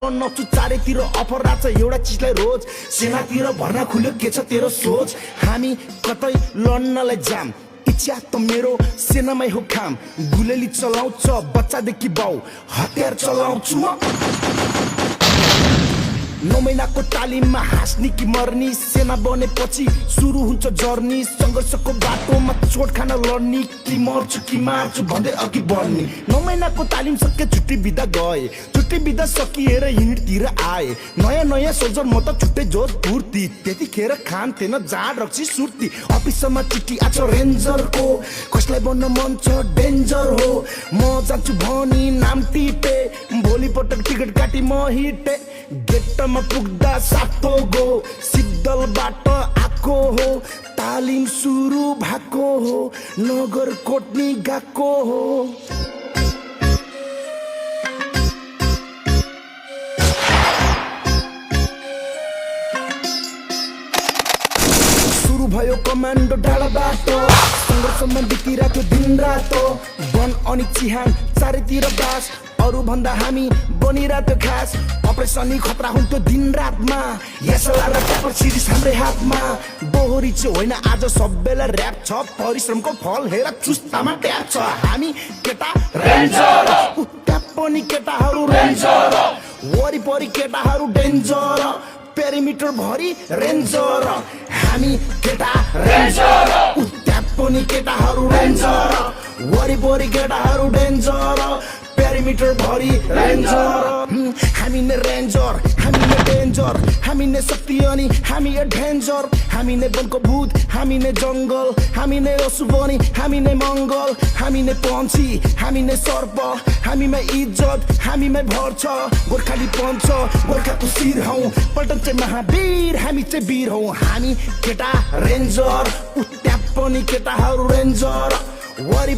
नचु चारैतिर अफर राछ एउटा चिजलाई रोज सेनातिर भर्ना खुल्यो के छ तेरो सोच हामी कतै लड्नलाई जाम इच्छा त मेरो सेनामै हो काम गुलेली चलाउँछ बच्चादेखि बाउ हतियार चलाउँछु म 9 महिनाको तालिममा हाँस्ने कि मर्नी सेना बनेपछि सुरु हुन्छ जर्नी संघर्षको बाटोमा चोट खान लड्ने कि मर्छु कि मार्छु भन्दै अघि बढ्ने 9 महिनाको तालिम सके छुट्टी बिदा गए छुट्टी बिदा सकिएर हिँडतिर आए नयाँ नयाँ सोल्जर म त छुट्टै जोस फुर्ती त्यतिखेर खान्थेन जाँड रक्सी सुर्ती अफिसमा चिठी आछ रेन्जरको कसलाई बन्न मन छ डेन्जर हो म जान्छु भनी नाम टिपे भोलि पटक टिकट काटी म हिटे गेटमा पुग्दा सातो गो सिद्धलबाट आको हो तालिम सुरु भएको हो नगर कोट्नी गएको हो सुरु भयो कमान्डो डाँडा बाटो संघर्षमा बितिरहेको दिन रातो वन अनि चिहान चारैतिर बास अरु भन्दा हामी बनिरहेको खास अपरेसनी खतरा हुन्थ्यो दिन रातमा यसला र पेपर सिरिज हाम्रै हातमा दोहोरी चाहिँ होइन आज सबैलाई र्याप छ परिश्रमको फल हेर चुस्तामा ट्याप छ हामी केटा रेन्जर उता पनि केटाहरू रेन्जर वरिपरि केटाहरू डेन्जर पेरिमिटर भरि रेन्जर हामी केटा रेन्जर उता पनि केटाहरू रेन्जर वरिपरि केटाहरू डेन्जर पेरिमिटर भरि रेन्जर हामी नै रेन्जर हामी नै डेन्जर हामी नै शक्ति अनि हामी एडभेन्चर हामी नै वनको भूत हामी नै जङ्गल हामी नै असुबनी हामी नै मङ्गल हामी नै पन्छी हामी नै सर्प हामीमै इज्जत हामीमै भर छ गोर्खाली पन्छ गोर्खाको शिर हौ पल्टन चाहिँ महावीर हामी चाहिँ वीर हौ हामी केटा रेन्जर उता पनि केटाहरू रेन्जर वरि